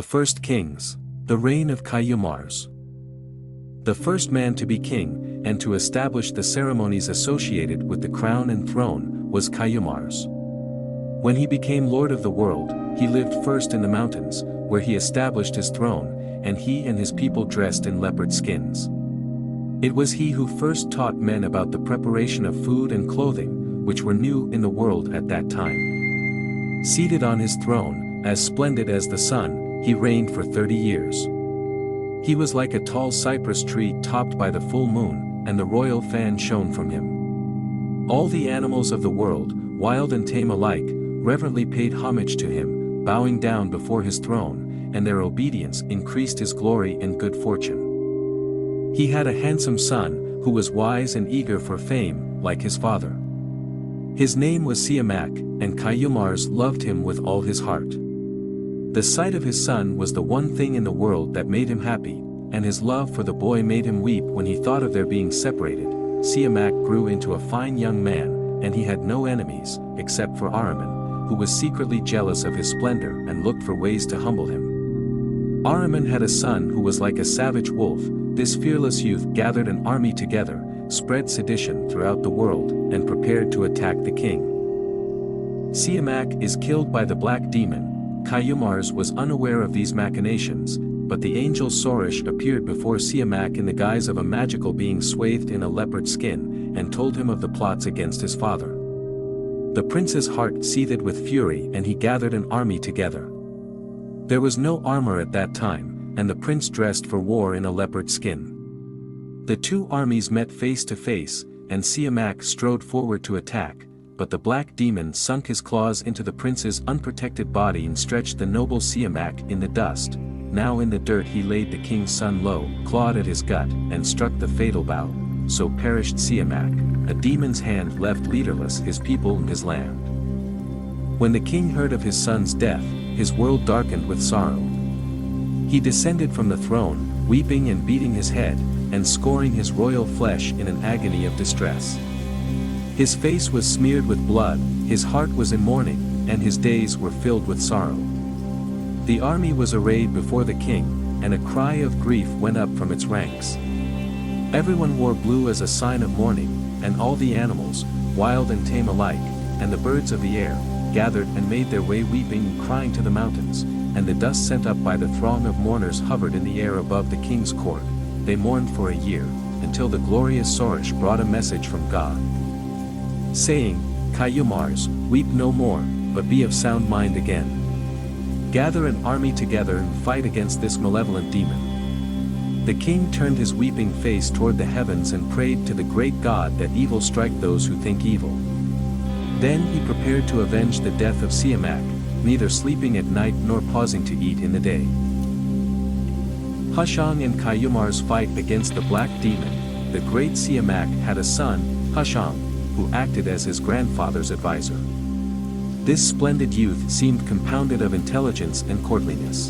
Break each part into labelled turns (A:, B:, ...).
A: First Kings. The reign of Kayumars. The first man to be king, and to establish the ceremonies associated with the crown and throne, was Kayumars. When he became lord of the world, he lived first in the mountains, where he established his throne, and he and his people dressed in leopard skins. It was he who first taught men about the preparation of food and clothing, which were new in the world at that time. Seated on his throne, as splendid as the sun, he reigned for 30 years. He was like a tall cypress tree topped by the full moon, and the royal fan shone from him. All the animals of the world, wild and tame alike, reverently paid homage to him, bowing down before his throne, and their obedience increased his glory and good fortune. He had a handsome son, who was wise and eager for fame, like his father. His name was Shahnameh, and Kayumars loved him with all his heart. The sight of his son was the one thing in the world that made him happy, and his love for the boy made him weep when he thought of their being separated. Shahnameh grew into a fine young man, and he had no enemies, except for Ahriman, who was secretly jealous of his splendor and looked for ways to humble him. Ahriman had a son who was like a savage wolf. This fearless youth gathered an army together, spread sedition throughout the world, and prepared to attack the king. Shahnameh is killed by the black demon. Kayumars was unaware of these machinations, but the angel Sorosh appeared before Shahnameh in the guise of a magical being swathed in a leopard skin, and told him of the plots against his father. The prince's heart seethed with fury, and he gathered an army together. There was no armor at that time, and the prince dressed for war in a leopard skin. The two armies met face to face, and Shahnameh strode forward to attack, but the black demon sunk his claws into the prince's unprotected body and stretched the noble Shahnameh in the dust. Now in the dirt he laid the king's son low, clawed at his gut, and struck the fatal bow. So perished Shahnameh. A demon's hand left leaderless his people and his land. When the king heard of his son's death, his world darkened with sorrow. He descended from the throne, weeping and beating his head, and scoring his royal flesh in an agony of distress. His face was smeared with blood, his heart was in mourning, and his days were filled with sorrow. The army was arrayed before the king, and a cry of grief went up from its ranks. Everyone wore blue as a sign of mourning, and all the animals, wild and tame alike, and the birds of the air, gathered and made their way weeping and crying to the mountains, and the dust sent up by the throng of mourners hovered in the air above the king's court. They mourned for a year, until the glorious Sorosh brought a message from God, saying, Kayumars, weep no more, but be of sound mind again. Gather an army together and fight against this malevolent demon. The king turned his weeping face toward the heavens and prayed to the great God that evil strike those who think evil. Then he prepared to avenge the death of Shahnameh, neither sleeping at night nor pausing to eat in the day. Hashang and Kayumars fight against the black demon. The great Shahnameh had a son, Hashang, who acted as his grandfather's advisor. This splendid youth seemed compounded of intelligence and courtliness.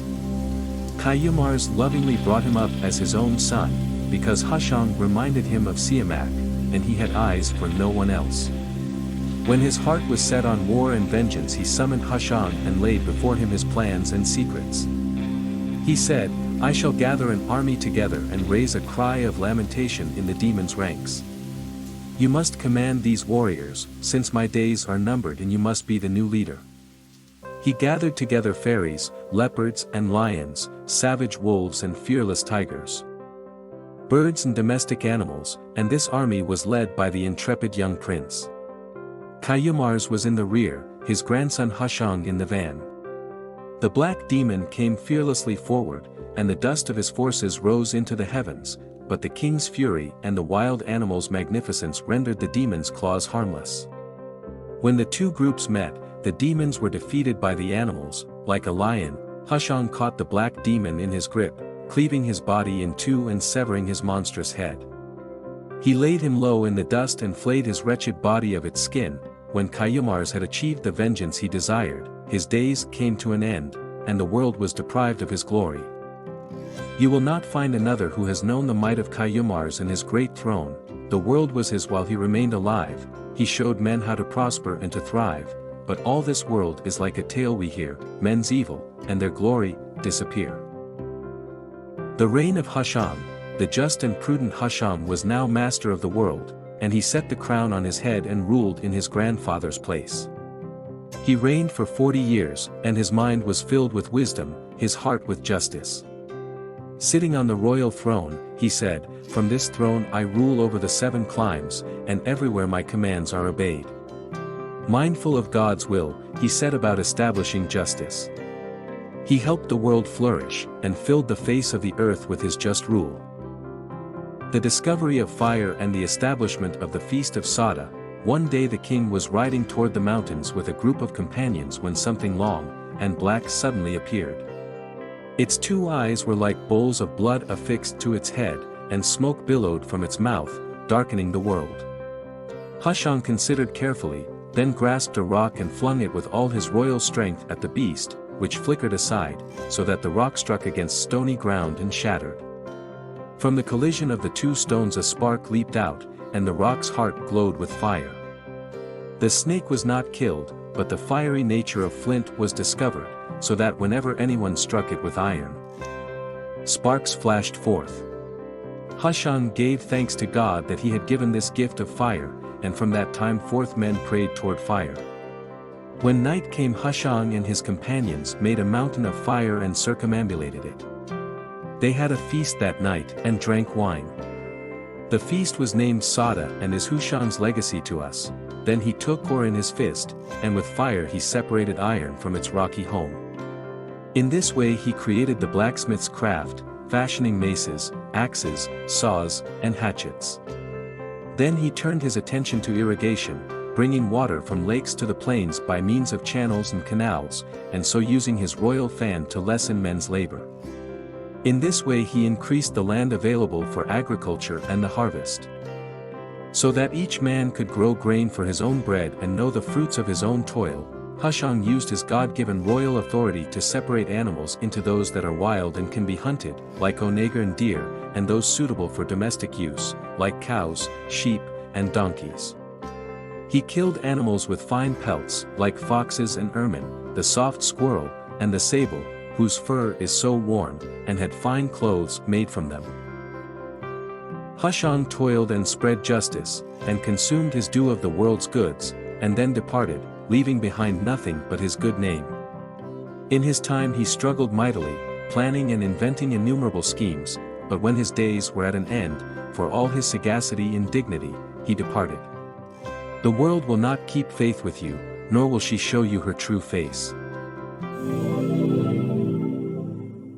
A: Kayumars lovingly brought him up as his own son, because Hashang reminded him of Shahnameh, and he had eyes for no one else. When his heart was set on war and vengeance, he summoned Hashang and laid before him his plans and secrets. He said, I shall gather an army together and raise a cry of lamentation in the demon's ranks. You must command these warriors, since my days are numbered, and you must be the new leader. He gathered together fairies, leopards and lions, savage wolves and fearless tigers, birds and domestic animals, and this army was led by the intrepid young prince. Kayumars was in the rear, his grandson Hashang in the van. The black demon came fearlessly forward, and the dust of his forces rose into the heavens, but the king's fury and the wild animals' magnificence rendered the demon's claws harmless. When the two groups met, the demons were defeated by the animals. Like a lion, Hashang caught the black demon in his grip, cleaving his body in two and severing his monstrous head. He laid him low in the dust and flayed his wretched body of its skin. When Kayumars had achieved the vengeance he desired, his days came to an end, and the world was deprived of his glory. You will not find another who has known the might of Kayumars and his great throne. The world was his while he remained alive. He showed men how to prosper and to thrive. But all this world is like a tale we hear, men's evil, and their glory, disappear. The reign of Hasham, the just and prudent Hasham was now master of the world, and he set the crown on his head and ruled in his grandfather's place. He reigned for 40 years, and his mind was filled with wisdom, his heart with justice. Sitting on the royal throne, he said, "From this throne I rule over the 7 climes, and everywhere my commands are obeyed." Mindful of God's will, he set about establishing justice. He helped the world flourish, and filled the face of the earth with his just rule. The discovery of fire and the establishment of the Feast of Sada. One day the king was riding toward the mountains with a group of companions when something long and black suddenly appeared. Its 2 eyes were like bowls of blood affixed to its head, and smoke billowed from its mouth, darkening the world. Hasham considered carefully, then grasped a rock and flung it with all his royal strength at the beast, which flickered aside, so that the rock struck against stony ground and shattered. From the collision of the 2 stones a spark leaped out, and the rock's heart glowed with fire. The snake was not killed, but the fiery nature of flint was discovered, so that whenever anyone struck it with iron, sparks flashed forth. Hasham gave thanks to God that he had given this gift of fire, and from that time forth men prayed toward fire. When night came, Hasham and his companions made a mountain of fire and circumambulated it. They had a feast that night and drank wine. The feast was named Sada and is Husham's legacy to us. Then he took ore in his fist, and with fire he separated iron from its rocky home. In this way he created the blacksmith's craft, fashioning maces, axes, saws, and hatchets. Then he turned his attention to irrigation, bringing water from lakes to the plains by means of channels and canals, and so using his royal fan to lessen men's labor. In this way he increased the land available for agriculture and the harvest, so that each man could grow grain for his own bread and know the fruits of his own toil. Hasham used his God-given royal authority to separate animals into those that are wild and can be hunted, like onager and deer, and those suitable for domestic use, like cows, sheep, and donkeys. He killed animals with fine pelts, like foxes and ermine, the soft squirrel, and the sable, whose fur is so warm, and had fine clothes made from them. Hasham toiled and spread justice, and consumed his due of the world's goods, and then departed, leaving behind nothing but his good name. In his time he struggled mightily, planning and inventing innumerable schemes, but when his days were at an end, for all his sagacity and dignity, he departed. The world will not keep faith with you, nor will she show you her true face.